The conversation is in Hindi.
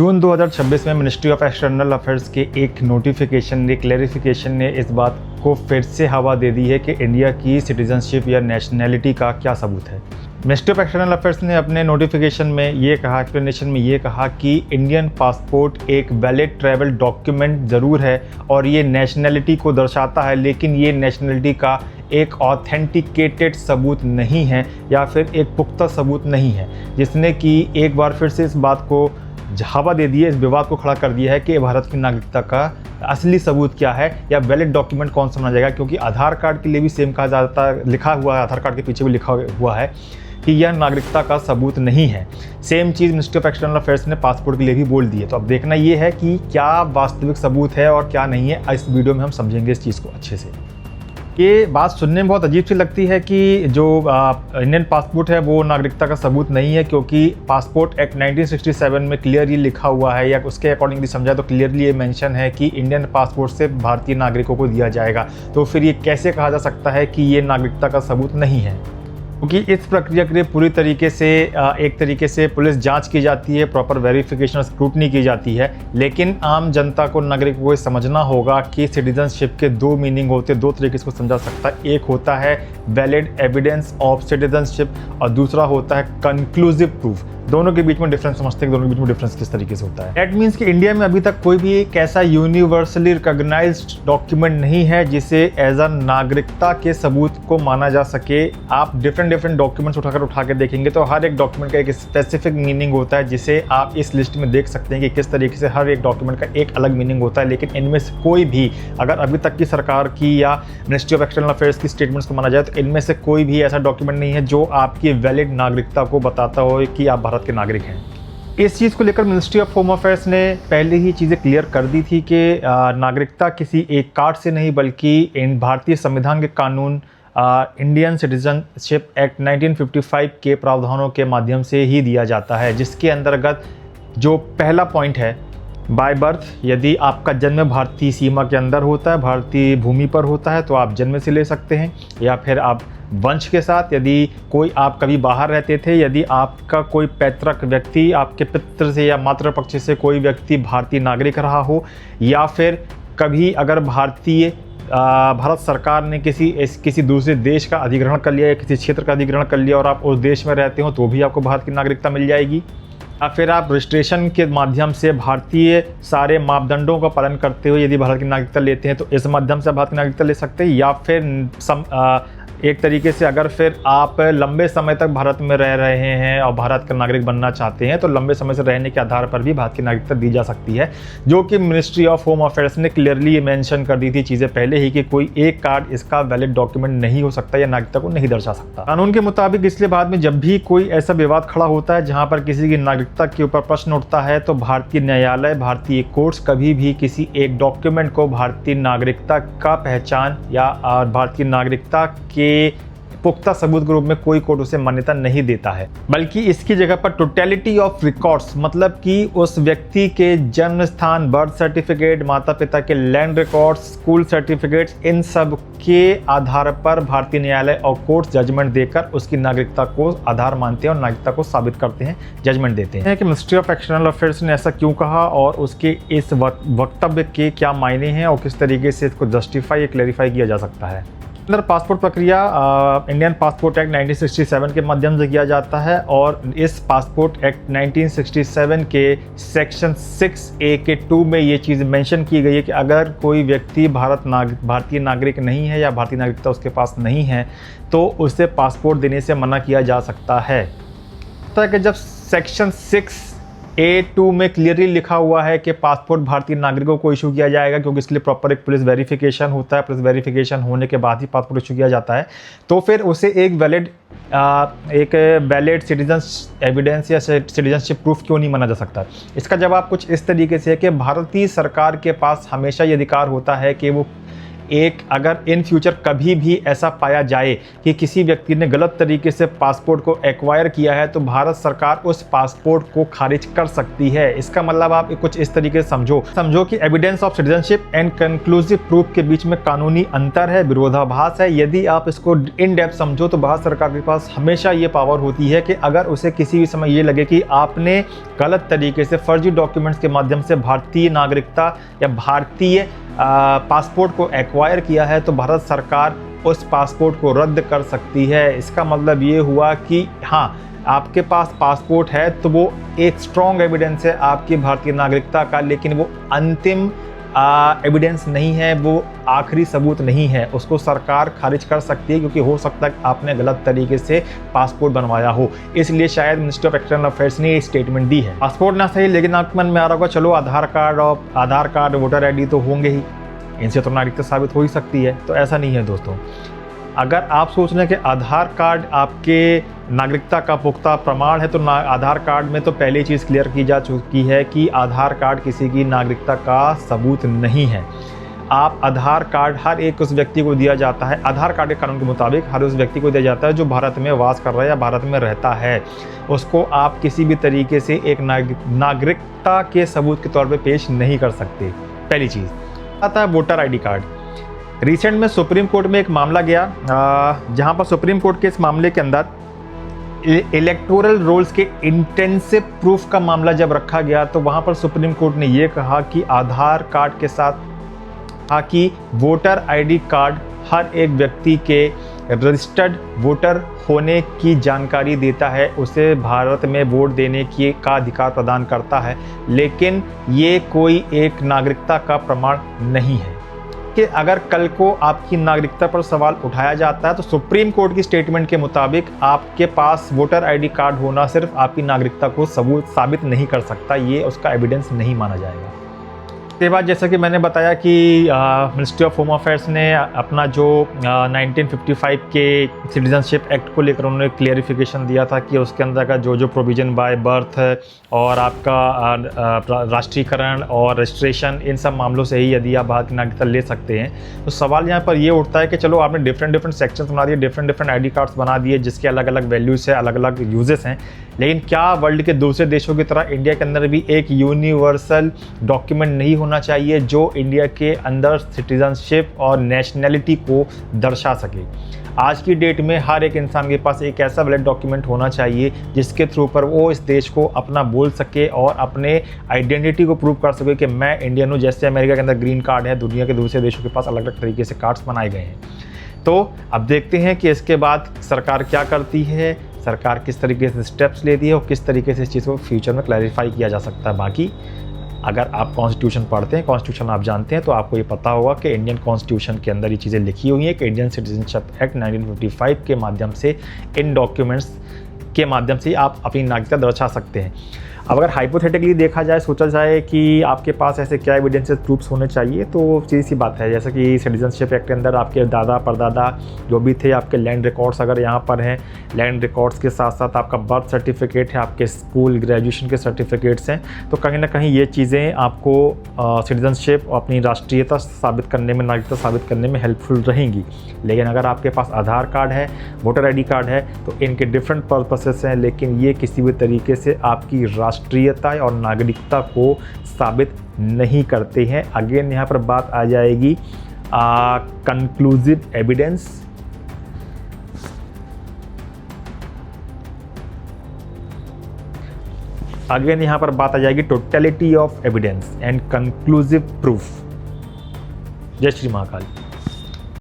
जून 2026 में मिनिस्ट्री ऑफ एक्सटर्नल अफेयर्स के एक नोटिफिकेशन ने क्लैरिफिकेशन ने इस बात को फिर से हवा दे दी है कि इंडिया की सिटीजनशिप या नेशनैलिटी का क्या सबूत है। मिनिस्ट्री ऑफ एक्सटर्नल अफेयर्स ने अपने नोटिफिकेशन में ये कहा, एक्सप्लेनेशन में ये कहा कि इंडियन पासपोर्ट एक वैलिड ट्रैवल डॉक्यूमेंट ज़रूर है और ये नेशनैलिटी को दर्शाता है, लेकिन ये नेशनैलिटी का एक ऑथेंटिकेटेड सबूत नहीं है या फिर एक पुख्ता सबूत नहीं है, जिसने कि एक बार फिर से इस बात को हवा दे दी है, इस विवाद को खड़ा कर दिया है कि भारत की नागरिकता का असली सबूत क्या है या वैलिड डॉक्यूमेंट कौन सा माना जाएगा। क्योंकि आधार कार्ड के लिए भी सेम कहा जाता है, लिखा हुआ है, आधार कार्ड के पीछे भी लिखा हुआ है कि यह नागरिकता का सबूत नहीं है। Same cheese ministry of external affairs ने पासपोर्ट के लिए भी बोल दी है। तो अब देखना ये है कि क्या वास्तविक सबूत है और क्या नहीं है। इस वीडियो में हम समझेंगे इस चीज़ को अच्छे से। ये बात सुनने में बहुत अजीब सी लगती है कि जो इंडियन पासपोर्ट है वो नागरिकता का सबूत नहीं है, क्योंकि पासपोर्ट एक्ट 1967 में क्लियरली लिखा हुआ है या उसके अकॉर्डिंगली समझा तो क्लियरली ये मेंशन है कि इंडियन पासपोर्ट से भारतीय नागरिकों को दिया जाएगा। तो फिर ये कैसे कहा जा सकता है कि ये नागरिकता का सबूत नहीं है? क्योंकि इस प्रक्रिया के लिए पूरी तरीके से एक तरीके से पुलिस जांच की जाती है, प्रॉपर वेरिफिकेशन और स्क्रूटनी की जाती है। लेकिन आम जनता को, नागरिक को समझना होगा कि सिटीजनशिप के दो मीनिंग होते हैं, दो तरीके से इसको समझा सकता है। एक होता है वैलिड एविडेंस ऑफ सिटीजनशिप और दूसरा होता है कंक्लूसिव प्रूफ। दोनों के बीच में डिफरेंस समझते हैं, दोनों के बीच में डिफरेंस किस तरीके से होता है। दैट मीन्स कि इंडिया में अभी तक कोई भी एक ऐसा यूनिवर्सली रिकॉग्नाइज्ड डॉक्यूमेंट नहीं है जिसे एज अ नागरिकता के सबूत को माना जा सके। आप डिफरेंट डॉक्यूमेंट्स उठा के देखेंगे तो हर एक डॉक्यूमेंट का एक स्पेसिफिक मीनिंग होता है, जिसे आप इस लिस्ट में देख सकते हैं कि किस तरीके से हर एक डॉक्यूमेंट का एक अलग मीनिंग होता है। लेकिन इनमें से कोई भी, अगर अभी तक की सरकार की या मिनिस्ट्री ऑफ एक्सटर्नल अफेयर्स की स्टेटमेंट्स को माना जाए तो इनमें से कोई भी ऐसा डॉक्यूमेंट नहीं है जो आपकी वैलिड नागरिकता को बताता हो कि आप भारत के नागरिक हैं। इस चीज़ को लेकर मिनिस्ट्री ऑफ होम अफेयर्स ने पहले ही चीज़ें क्लियर कर दी थी कि नागरिकता किसी एक कार्ड से नहीं बल्कि इन भारतीय संविधान के कानून इंडियन सिटीजनशिप एक्ट 1955 के प्रावधानों के माध्यम से ही दिया जाता है, जिसके अंतर्गत जो पहला पॉइंट है, बाय बर्थ, यदि आपका जन्म भारतीय सीमा के अंदर होता है, भारतीय भूमि पर होता है तो आप जन्म से ले सकते हैं। या फिर आप वंश के साथ, यदि कोई आप कभी बाहर रहते थे, यदि आपका कोई पैतृक व्यक्ति आपके पितृ से या मातृ पक्ष से कोई व्यक्ति भारतीय नागरिक रहा हो, या फिर कभी अगर भारत सरकार ने किसी दूसरे देश का अधिग्रहण कर लिया या किसी क्षेत्र का अधिग्रहण कर लिया और आप उस देश में रहते हो तो भी आपको भारत की नागरिकता मिल जाएगी। या फिर आप रजिस्ट्रेशन के माध्यम से भारतीय सारे मापदंडों का पालन करते हुए यदि भारत की नागरिकता लेते हैं तो इस माध्यम से भारत की नागरिकता ले सकते हैं। या फिर एक तरीके से अगर फिर आप लंबे समय तक भारत में रह रहे हैं और भारत का नागरिक बनना चाहते हैं तो लंबे समय से रहने के आधार पर भी भारत की नागरिकता दी जा सकती है, जो कि मिनिस्ट्री ऑफ होम अफेयर्स ने क्लियरली ये मेंशन कर दी थी चीज़ें पहले ही कि कोई एक कार्ड इसका वैलिड डॉक्यूमेंट नहीं हो सकता या नागरिकता को नहीं दर्शा सकता। कानून के मुताबिक इसलिए बाद में जब भी कोई ऐसा विवाद खड़ा होता है जहाँ पर किसी की नागरिकता के ऊपर प्रश्न उठता है तो भारतीय न्यायालय, भारतीय कोर्ट्स कभी भी किसी एक डॉक्यूमेंट को भारतीय नागरिकता का पहचान या भारतीय नागरिकता के पुख्ता सबूत के रूप में कोई कोर्ट उसे मान्यता नहीं देता है, बल्कि इसकी जगह पर टोटलिटी ऑफ रिकॉर्ड्स, मतलब कि उस व्यक्ति के जन्म स्थान, बर्थ सर्टिफिकेट, माता पिता के लैंड रिकॉर्ड्स, स्कूल सर्टिफिकेट्स, इन सब के आधार पर भारतीय न्यायालय और कोर्ट जजमेंट देकर उसकी नागरिकता को आधार मानते हैं और नागरिकता को साबित करते हैं, जजमेंट देते हैं। कि मिनिस्ट्री ऑफ एक्सटर्नल अफेयर्स ने ऐसा क्यों कहा और उसके इस वक्तव्य के क्या मायने हैं और किस तरीके से इसको जस्टिफाई या क्लैरिफाई किया जा सकता है। अंदर पासपोर्ट प्रक्रिया इंडियन पासपोर्ट एक्ट 1967 के माध्यम से किया जाता है और इस पासपोर्ट एक्ट 1967 के सेक्शन 6A के 2 में ये चीज़ मेंशन की गई है कि अगर कोई व्यक्ति भारतीय नागरिक नहीं है या भारतीय नागरिकता उसके पास नहीं है तो उसे पासपोर्ट देने से मना किया जा सकता है। तो कि जब सेक्शन 6A2 में क्लियरली लिखा हुआ है कि पासपोर्ट भारतीय नागरिकों को इशू किया जाएगा, क्योंकि इसके लिए प्रॉपर एक पुलिस वेरिफिकेशन होता है, पुलिस वेरिफिकेशन होने के बाद ही पासपोर्ट इशू किया जाता है, तो फिर उसे एक वैलिड सिटीजन एविडेंस या सिटीजनशिप प्रूफ क्यों नहीं माना जा सकता। इसका जवाब कुछ इस तरीके से है कि भारतीय सरकार के पास हमेशा ये अधिकार होता है कि वो अगर इन फ्यूचर कभी भी ऐसा पाया जाए कि किसी व्यक्ति ने गलत तरीके से पासपोर्ट को एक्वायर किया है तो भारत सरकार उस पासपोर्ट को खारिज कर सकती है। इसका मतलब आप कुछ इस तरीके से समझो कि evidence of citizenship and conclusive proof के बीच में कानूनी अंतर है, विरोधाभास है। यदि आप इसको इन डेप्थ समझो तो भारत सरकार के पास हमेशा ये पावर होती है कि अगर उसे किसी भी समय ये लगे कि आपने गलत तरीके से फर्जी डॉक्यूमेंट्स के माध्यम से भारतीय नागरिकता या भारतीय पासपोर्ट को एक्वायर किया है तो भारत सरकार उस पासपोर्ट को रद्द कर सकती है। इसका मतलब ये हुआ कि हाँ, आपके पास पासपोर्ट है तो वो एक स्ट्रॉन्ग एविडेंस है आपकी भारतीय नागरिकता का, लेकिन वो अंतिम एविडेंस नहीं है, वो आखिरी सबूत नहीं है। उसको सरकार खारिज कर सकती है क्योंकि हो सकता है आपने गलत तरीके से पासपोर्ट बनवाया हो। इसलिए शायद मिनिस्ट्री ऑफ एक्सटर्नल अफेयर्स ने ये स्टेटमेंट दी है। पासपोर्ट ना सही, लेकिन आपके मन में आ रहा होगा चलो आधार कार्ड वोटर आईडी तो होंगे ही, इनसे तो नागरिकता साबित हो ही सकती है। तो ऐसा नहीं है दोस्तों। अगर आप सोच रहे हैं कि आधार कार्ड आपके नागरिकता का पुख्ता प्रमाण है तो आधार कार्ड में तो पहली चीज़ क्लियर की जा चुकी है कि आधार कार्ड किसी की नागरिकता का सबूत नहीं है। आप आधार कार्ड हर एक उस व्यक्ति को दिया जाता है, आधार कार्ड के कानून के मुताबिक हर उस व्यक्ति को दिया जाता है जो भारत में वास कर रहा है या भारत में रहता है। उसको आप किसी भी तरीके से एक नागरिकता के सबूत के तौर पर पेश नहीं कर सकते। पहली चीज़ आता है वोटर आईडी कार्ड। रिसेंट में सुप्रीम कोर्ट में एक मामला गया जहां पर सुप्रीम कोर्ट के इस मामले के अंदर इलेक्टोरल रोल्स के इंटेंसिव प्रूफ का मामला जब रखा गया तो वहां पर सुप्रीम कोर्ट ने यह कहा कि आधार कार्ड के साथ कि वोटर आईडी कार्ड हर एक व्यक्ति के रजिस्टर्ड वोटर होने की जानकारी देता है, उसे भारत में वोट देने का अधिकार प्रदान करता है, लेकिन ये कोई एक नागरिकता का प्रमाण नहीं है। कि अगर कल को आपकी नागरिकता पर सवाल उठाया जाता है तो सुप्रीम कोर्ट की स्टेटमेंट के मुताबिक आपके पास वोटर आईडी कार्ड होना सिर्फ आपकी नागरिकता को साबित नहीं कर सकता, ये उसका एविडेंस नहीं माना जाएगा। इसके बाद जैसा कि मैंने बताया कि मिनिस्ट्री ऑफ होम अफेयर्स ने अपना जो 1955 के सिटीजनशिप एक्ट को लेकर उन्होंने क्लियरिफिकेशन दिया था कि उसके अंदर का जो प्रोविज़न बाय बर्थ और आपका राष्ट्रीयकरण और रजिस्ट्रेशन, इन सब मामलों से ही यदि आप भारत की नागरिकता ले सकते हैं। तो सवाल यहाँ पर ये उठता है कि चलो आपने डिफरेंट सेक्शंस बना दिए, डिफरेंट आईडी कार्ड्स बना दिए जिसके अलग अलग वैल्यूज़ है, अलग अलग यूजेस हैं, लेकिन क्या वर्ल्ड के दूसरे देशों की तरह इंडिया के अंदर भी एक यूनिवर्सल डॉक्यूमेंट नहीं होना चाहिए जो इंडिया के अंदर सिटीजनशिप और नेशनैलिटी को दर्शा सके? आज की डेट में हर एक इंसान के पास एक ऐसा वैलिड डॉक्यूमेंट होना चाहिए जिसके थ्रू पर वो इस देश को अपना बोल सके और अपने आइडेंटिटी को प्रूव कर सके कि मैं इंडियन हूँ। जैसे अमेरिका के अंदर ग्रीन कार्ड है, दुनिया के दूसरे देशों के पास अलग अलग तरीके से कार्ड्स बनाए गए हैं। तो अब देखते हैं कि इसके बाद सरकार क्या करती है, सरकार किस तरीके से स्टेप्स लेती है और किस तरीके से इस चीज़ को फ्यूचर में क्लैरिफाई किया जा सकता है। बाकी अगर आप कॉन्स्टिट्यूशन पढ़ते हैं, कॉन्स्टिट्यूशन आप जानते हैं, तो आपको ये पता होगा कि इंडियन कॉन्स्टिट्यूशन के अंदर ये चीज़ें लिखी हुई हैं कि इंडियन सिटीजनशिप एक्ट 1955 के माध्यम से, इन डॉक्यूमेंट्स के माध्यम से आप अपनी नागरिकता दर्शा सकते हैं। अब अगर हाइपोथेटिकली देखा जाए, सोचा जाए कि आपके पास ऐसे क्या एविडेंसेस प्रूफ्स होने चाहिए, तो सीधी सी बात है, जैसे कि सिटीजनशिप एक्ट के अंदर आपके दादा परदादा जो भी थे, आपके लैंड रिकॉर्ड्स अगर यहाँ पर हैं, लैंड रिकॉर्ड्स के साथ साथ आपका बर्थ सर्टिफिकेट है, आपके स्कूल ग्रेजुएशन के सर्टिफिकेट्स हैं, तो कहीं ना कहीं ये चीज़ें आपको सिटीजनशिप और अपनी राष्ट्रीयता साबित करने में, नागरिकता साबित करने में हेल्पफुल रहेंगी। लेकिन अगर आपके पास आधार कार्ड है, वोटर आईडी कार्ड है, तो इनके डिफरेंट पर्पसेस हैं, लेकिन ये किसी भी तरीके से आपकी राष्ट्रीयता और नागरिकता को साबित नहीं करते हैं। अगेन यहाँ पर बात आ जाएगी कंक्लूसिव एविडेंस। अगेन यहाँ पर बात आ जाएगी totality of evidence and conclusive proof. जय श्री महाकाल।